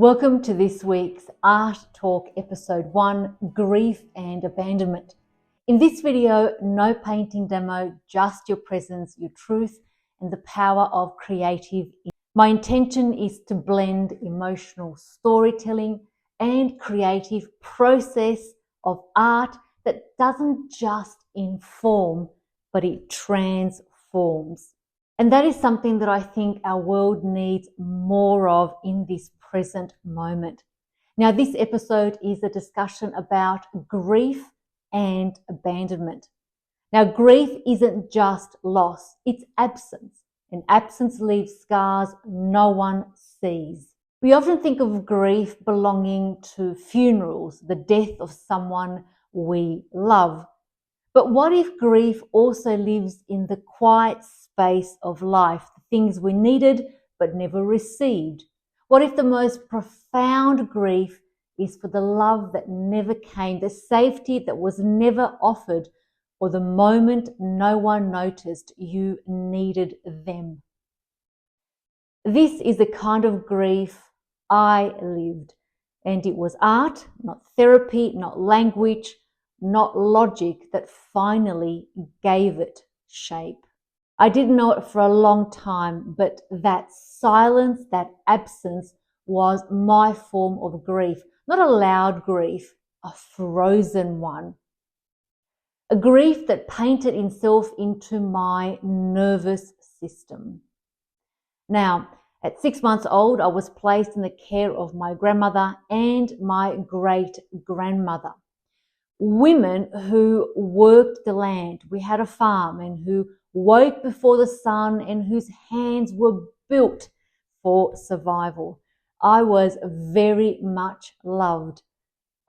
Welcome to this week's Art Talk Episode 1, Grief and Abandonment. In this video, no painting demo, just your presence, your truth, and the power of creative. My intention is to blend emotional storytelling and creative process of art that doesn't just inform, but it transforms. And that is something that I think our world needs more of in this present moment. Now, this episode is a discussion about grief and abandonment. Now, grief isn't just loss, it's absence. And absence leaves scars no one sees. We often think of grief belonging to funerals, the death of someone we love. But what if grief also lives in the quiet space of life, the things we needed but never received? What if the most profound grief is for the love that never came, the safety that was never offered, or the moment no one noticed you needed them? This is the kind of grief I lived, and it was art, not therapy, not language, not logic that finally gave it shape. I didn't know it for a long time, but that silence, that absence was my form of grief. Not a loud grief, a frozen one. A grief that painted itself into my nervous system. Now, at 6 months old, I was placed in the care of my grandmother and my great-grandmother. Women who worked the land. We had a farm, and who woke before the sun and whose hands were built for survival. I was very much loved,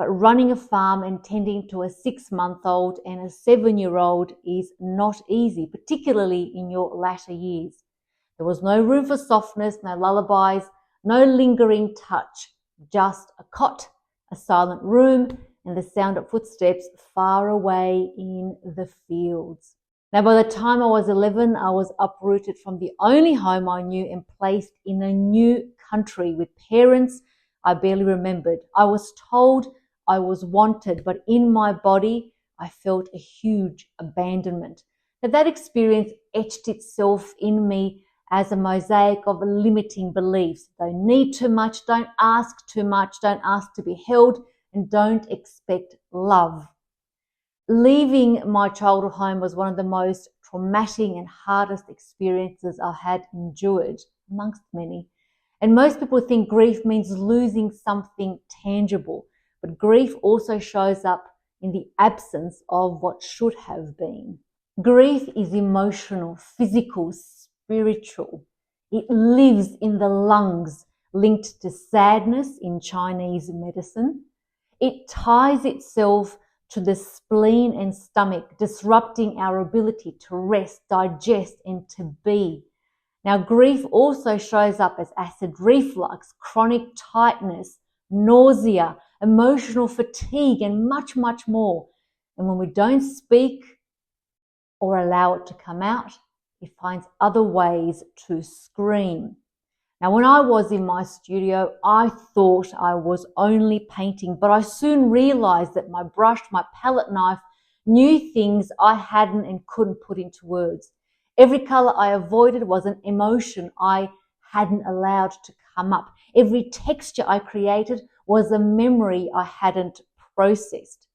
but running a farm and tending to a 6-month-old and a 7-year-old is not easy, particularly in your latter years. There was no room for softness, no lullabies, no lingering touch, just a cot, a silent room, and the sound of footsteps far away in the fields. Now, by the time I was 11, I was uprooted from the only home I knew and placed in a new country with parents I barely remembered. I was told I was wanted, but in my body, I felt a huge abandonment. Now, that experience etched itself in me as a mosaic of limiting beliefs. Don't need too much, don't ask too much, don't ask to be held, and don't expect love. Leaving my childhood home was one of the most traumatic and hardest experiences I had endured, amongst many. And most people think grief means losing something tangible, but grief also shows up in the absence of what should have been. Grief is emotional, physical, spiritual. It lives in the lungs, linked to sadness in Chinese medicine. It ties itself to the spleen and stomach, disrupting our ability to rest, digest, and to be. Now, grief also shows up as acid reflux, chronic tightness, nausea, emotional fatigue, and much, much more. And when we don't speak or allow it to come out, it finds other ways to scream. Now, when I was in my studio, I thought I was only painting, but I soon realized that my brush, my palette knife, knew things I hadn't and couldn't put into words. Every color I avoided was an emotion I hadn't allowed to come up. Every texture I created was a memory I hadn't processed.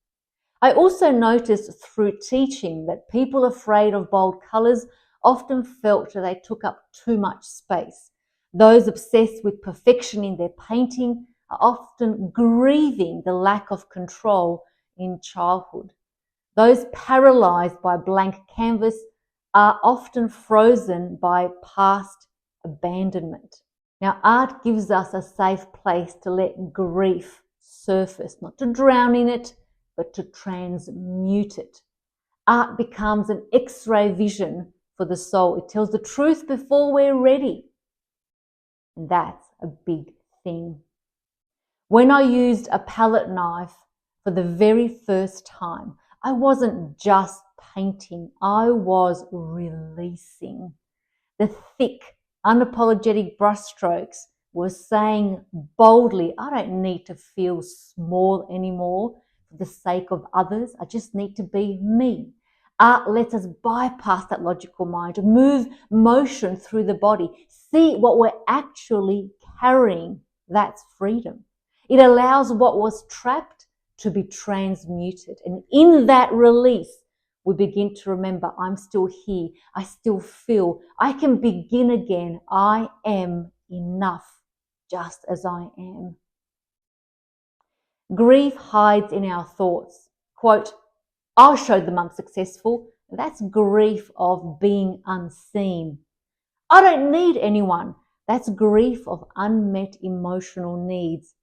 I also noticed through teaching that people afraid of bold colors often felt that they took up too much space. Those obsessed with perfection in their painting are often grieving the lack of control in childhood. Those paralyzed by blank canvas are often frozen by past abandonment. Now, art gives us a safe place to let grief surface, not to drown in it, but to transmute it. Art becomes an X-ray vision for the soul. It tells the truth before we're ready. And that's a big thing. When I used a palette knife for the very first time, I wasn't just painting, I was releasing. The thick, unapologetic brushstrokes was saying boldly, I don't need to feel small anymore for the sake of others. I just need to be me. Art lets us bypass that logical mind, move motion through the body, see what we're actually carrying. That's freedom. It allows what was trapped to be transmuted. And in that release, we begin to remember, I'm still here. I still feel. I can begin again. I am enough just as I am. Grief hides in our thoughts. Quote, I'll show them I'm successful. That's grief of being unseen. I don't need anyone. That's grief of unmet emotional needs.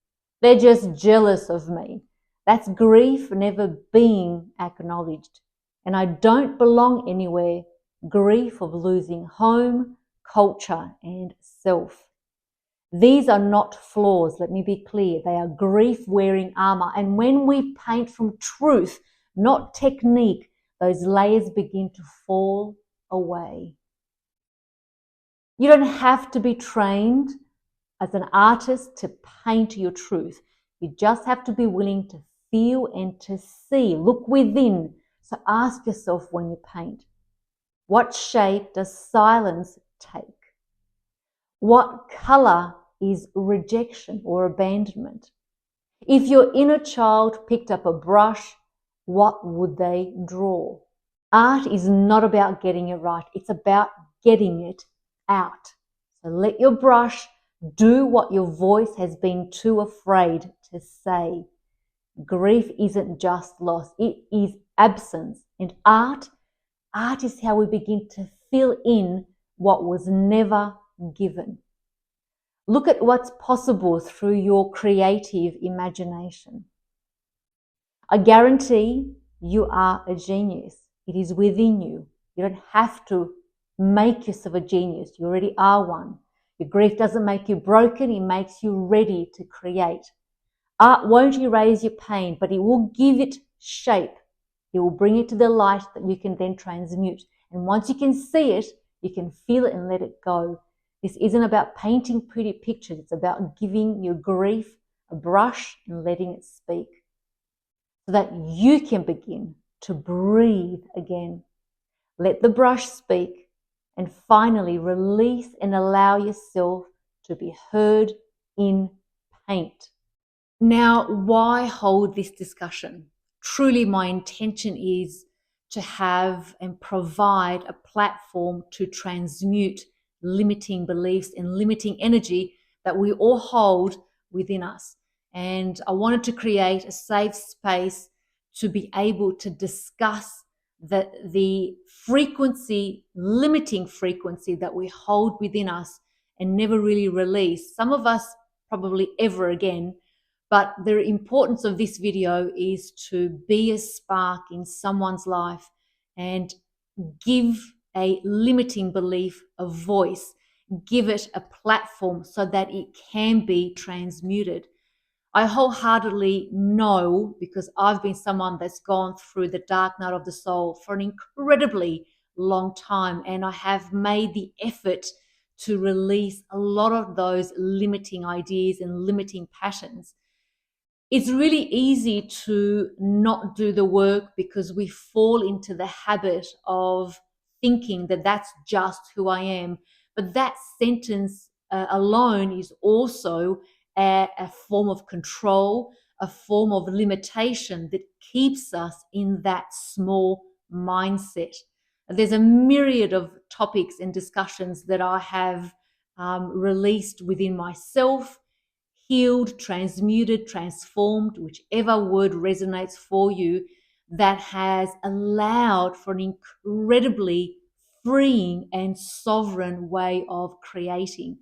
They're just jealous of me. That's grief never being acknowledged. And I don't belong anywhere. Grief of losing home, culture, and self. These are not flaws, let me be clear. They are grief-wearing armor. And when we paint from truth, not technique, those layers begin to fall away. You don't have to be trained as an artist to paint your truth. You just have to be willing to feel and to see. Look within. So ask yourself when you paint, what shape does silence take? What color is rejection or abandonment? If your inner child picked up a brush, what would they draw? Art is not about getting it right. It's about getting it out. So let your brush do what your voice has been too afraid to say. Grief isn't just loss. It is absence. And art is how we begin to fill in what was never given. Look at what's possible through your creative imagination. I guarantee you are a genius. It is within you. You don't have to make yourself a genius. You already are one. Your grief doesn't make you broken. It makes you ready to create. Art won't erase your pain, but it will give it shape. It will bring it to the light that you can then transmute. And once you can see it, you can feel it and let it go. This isn't about painting pretty pictures. It's about giving your grief a brush and letting it speak so that you can begin to breathe again. Let the brush speak and finally release and allow yourself to be heard in paint. Now, why hold this discussion? Truly, my intention is to have and provide a platform to transmute limiting beliefs and limiting energy that we all hold within us. And I wanted to create a safe space to be able to discuss the frequency, limiting frequency that we hold within us and never really release. Some of us probably ever again. But the importance of this video is to be a spark in someone's life and give a limiting belief a voice, give it a platform so that it can be transmuted. I wholeheartedly know, because I've been someone that's gone through the dark night of the soul for an incredibly long time, and I have made the effort to release a lot of those limiting ideas and limiting patterns. It's really easy to not do the work because we fall into the habit of thinking that that's just who I am. But that sentence alone is also a form of control, a form of limitation that keeps us in that small mindset. There's a myriad of topics and discussions that I have released within myself, healed, transmuted, transformed, whichever word resonates for you, that has allowed for an incredibly freeing and sovereign way of creating.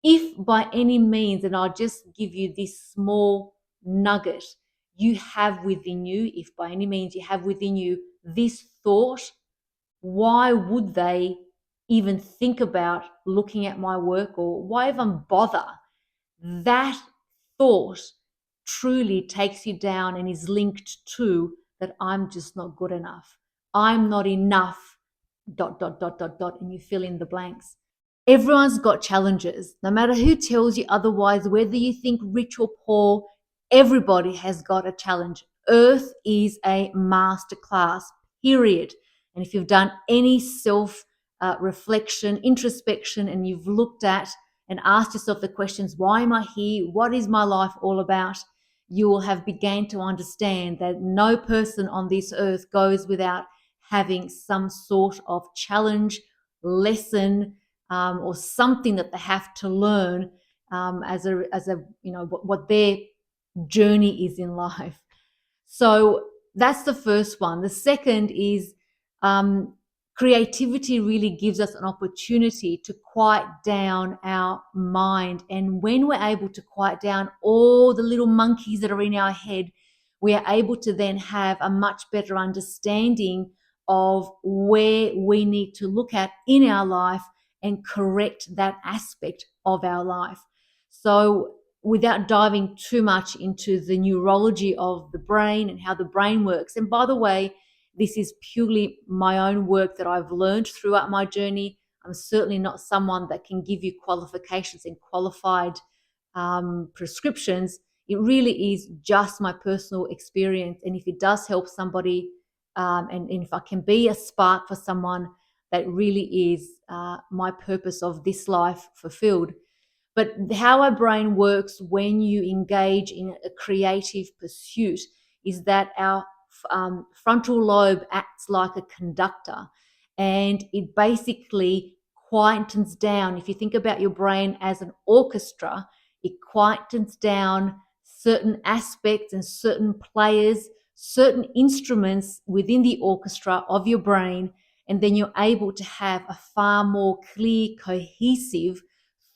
If by any means, and I'll just give you this small nugget, you have within you, if by any means you have within you this thought, why would they even think about looking at my work, or why even bother? That thought truly takes you down and is linked to that I'm just not good enough. I'm not enough, ... and you fill in the blanks. Everyone's got challenges. No matter who tells you otherwise, whether you think rich or poor, everybody has got a challenge. Earth is a masterclass, period. And if you've done any self reflection, introspection, and you've looked at and asked yourself the questions, why am I here? What is my life all about? You will have begun to understand that no person on this earth goes without having some sort of challenge, lesson, or something that they have to learn as a what their journey is in life. So that's the first one. The second is um, creativity really gives us an opportunity to quiet down our mind. And when we're able to quiet down all the little monkeys that are in our head, we are able to then have a much better understanding of where we need to look at in our life and correct that aspect of our life. So without diving too much into the neurology of the brain and how the brain works. And by the way, this is purely my own work that I've learned throughout my journey. I'm certainly not someone that can give you qualifications and qualified prescriptions. It really is just my personal experience. And if it does help somebody, and if I can be a spark for someone, that really is my purpose of this life fulfilled. But how our brain works when you engage in a creative pursuit is that our frontal lobe acts like a conductor, and it basically quietens down. If you think about your brain as an orchestra, it quietens down certain aspects and certain players, certain instruments within the orchestra of your brain, and then you're able to have a far more clear, cohesive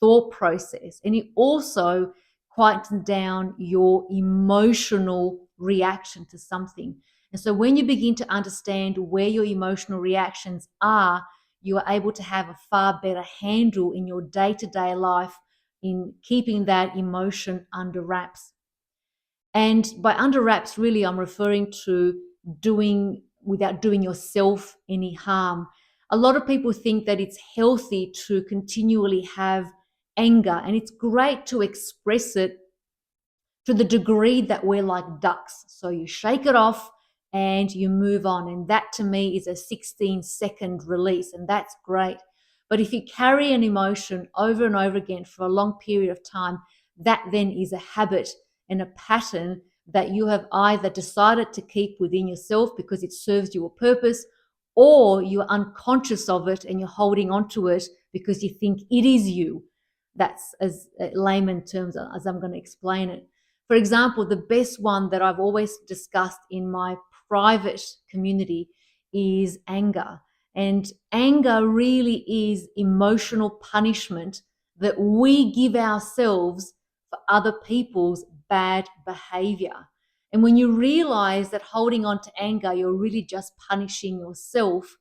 thought process. And it also quietens down your emotional reaction to something. And so when you begin to understand where your emotional reactions are, you are able to have a far better handle in your day-to-day life in keeping that emotion under wraps. And by under wraps, really, I'm referring to doing without doing yourself any harm. A lot of people think that it's healthy to continually have anger, and it's great to express it to the degree that we're like ducks. So you shake it off and you move on. And that to me is a 16-second release, and that's great. But if you carry an emotion over and over again for a long period of time, that then is a habit and a pattern that you have either decided to keep within yourself because it serves you a purpose, or you're unconscious of it and you're holding on to it because you think it is you. That's as layman terms as I'm going to explain it. For example, the best one that I've always discussed in my private community is anger. And anger really is emotional punishment that we give ourselves for other people's bad behavior. And when you realize that holding on to anger, you're really just punishing yourself,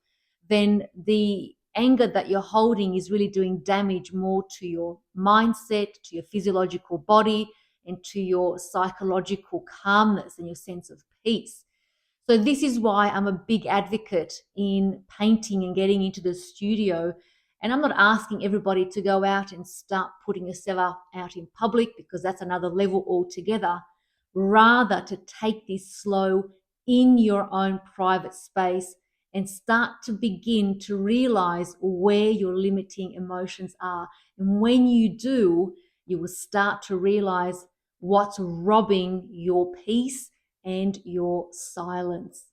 then the anger that you're holding is really doing damage more to your mindset, to your physiological body, and to your psychological calmness and your sense of peace. So this is why I'm a big advocate in painting and getting into the studio. And I'm not asking everybody to go out and start putting yourself out in public, because that's another level altogether. Rather, to take this slow in your own private space and start to begin to realize where your limiting emotions are. And when you do, you will start to realize what's robbing your peace and your silence.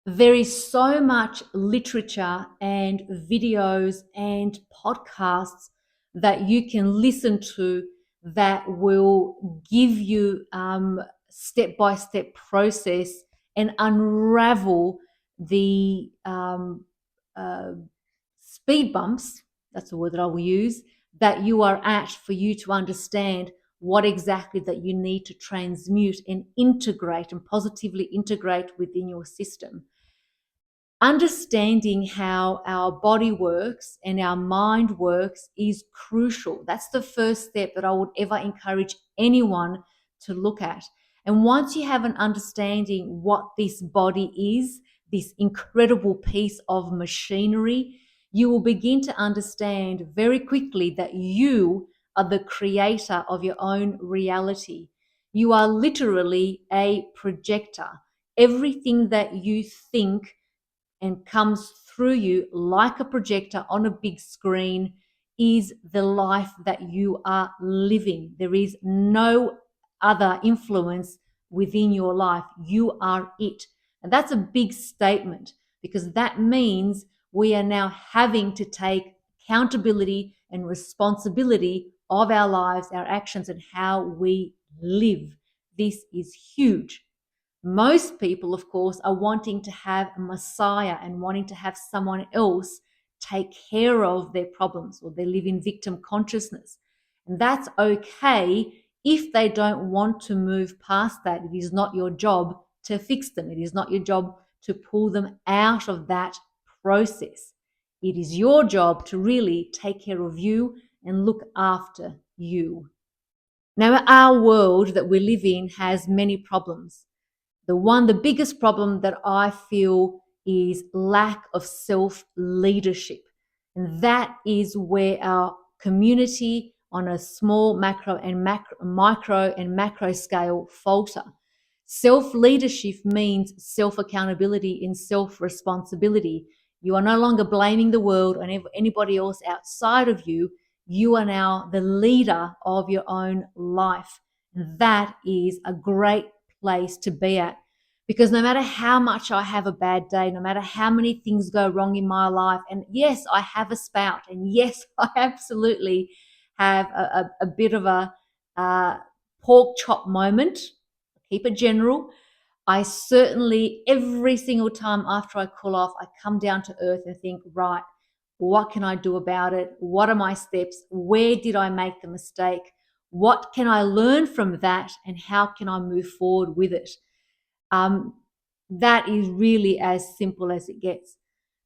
There is so much literature and videos and podcasts that you can listen to that will give you step-by-step process and unravel the speed bumps, that's the word that I will use, that you are at, for you to understand what exactly that you need to transmute and integrate and positively integrate within your system. Understanding how our body works and our mind works is crucial. That's the first step that I would ever encourage anyone to look at. And once you have an understanding what this body is, this incredible piece of machinery, you will begin to understand very quickly that you are the creator of your own reality. You are literally a projector. Everything that you think and comes through you like a projector on a big screen is the life that you are living. There is no other influence within your life. You are it. And that's a big statement because that means we are now having to take accountability and responsibility of our lives, our actions, and how we live. This is huge. Most people, of course, are wanting to have a messiah and wanting to have someone else take care of their problems, or they live in victim consciousness. And that's okay if they don't want to move past that. It is not your job to fix them. It is not your job to pull them out of that process. It is your job to really take care of you and look after you. Now, our world that we live in has many problems. The biggest problem that I feel is lack of self-leadership. And that is where our community on a small micro and macro scale falter. Self-leadership means self-accountability and self-responsibility. You are no longer blaming the world or anybody else outside of you. You are now the leader of your own life. That is a great place to be at, because no matter how much I have a bad day, no matter how many things go wrong in my life, and yes, I have a spout, and yes, I absolutely have a bit of a pork chop moment, keep it general. I certainly, every single time after I cool off, I come down to earth and think, right, what can I do about it? What are my steps? Where did I make the mistake? What can I learn from that? And how can I move forward with it? That is really as simple as it gets.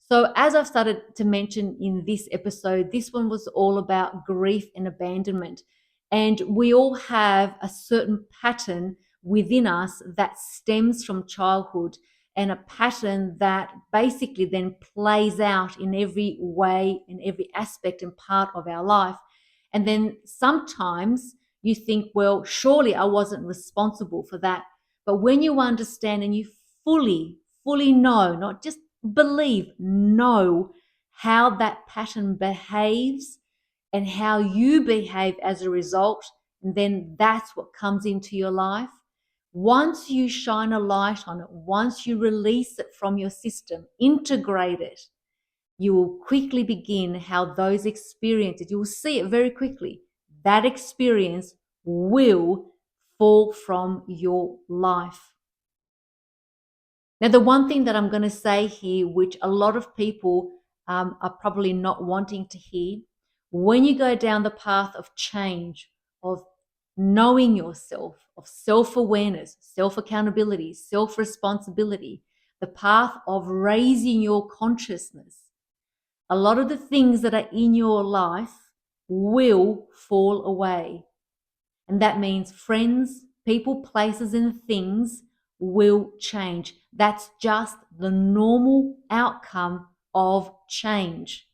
So, as I've started to mention in this episode, this one was all about grief and abandonment. And we all have a certain pattern within us that stems from childhood, and a pattern that basically then plays out in every way, in every aspect and part of our life. And then sometimes you think, well, surely I wasn't responsible for that. But when you understand and you fully know, not just believe, know how that pattern behaves and how you behave as a result, and then that's what comes into your life. Once you shine a light on it, once you release it from your system, integrate it, you will quickly begin how those experiences, you will see it very quickly. That experience will fall from your life. Now, the one thing that I'm going to say here, which a lot of people are probably not wanting to hear, when you go down the path of change, of knowing yourself, of self-awareness, self-accountability, self-responsibility, the path of raising your consciousness, a lot of the things that are in your life will fall away. And that means friends, people, places, and things will change. That's just the normal outcome of change.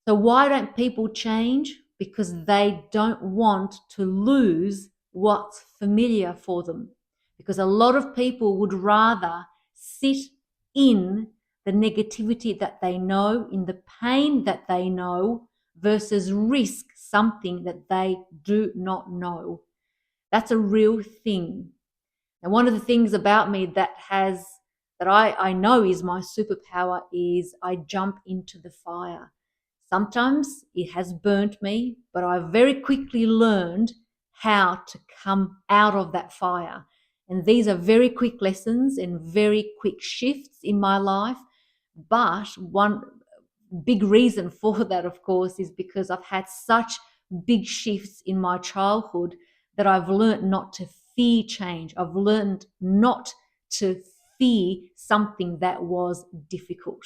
So why don't people change? Because they don't want to lose what's familiar for them. Because a lot of people would rather sit in the negativity that they know, in the pain that they know, versus risk something that they do not know. That's a real thing. And one of the things about me that I know is my superpower is I jump into the fire. Sometimes it has burnt me, but I very quickly learned how to come out of that fire. And these are very quick lessons and very quick shifts in my life. But one big reason for that, of course, is because I've had such big shifts in my childhood that I've learned not to fear change. I've learned not to fear something that was difficult.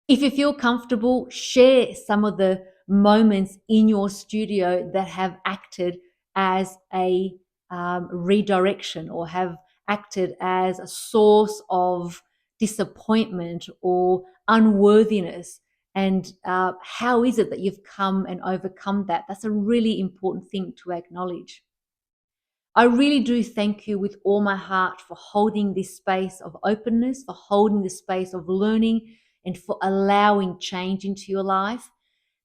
If you feel comfortable, share some of the moments in your studio that have acted as a redirection, or have acted as a source of disappointment or unworthiness. And how is it that you've come and overcome that? That's a really important thing to acknowledge. I really do thank you with all my heart for holding this space of openness, for holding this space of learning, and for allowing change into your life.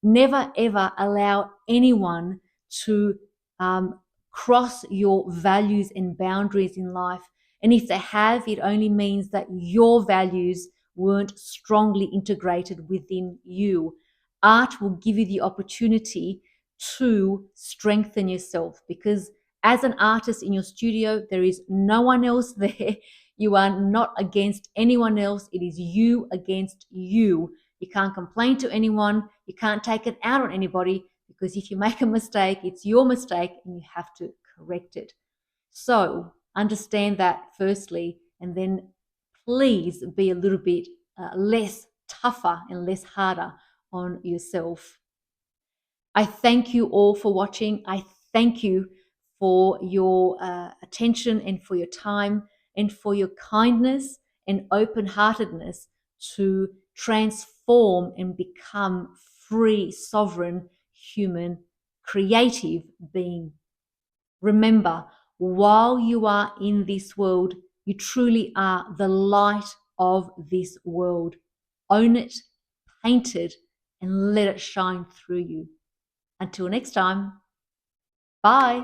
Never ever allow anyone to cross your values and boundaries in life. And if they have, it only means that your values weren't strongly integrated within you. Art will give you the opportunity to strengthen yourself, because as an artist in your studio, there is no one else there. You are not against anyone else. It is you against you. You can't complain to anyone. You can't take it out on anybody, because if you make a mistake, it's your mistake and you have to correct it. So understand that firstly, and then please be a little bit less tougher and less harder on yourself. I thank you all for watching. I thank you for your attention and for your time and for your kindness and open-heartedness to transform and become free, sovereign, human, creative being. Remember, while you are in this world, you truly are the light of this world. Own it, paint it, and let it shine through you. Until next time, bye.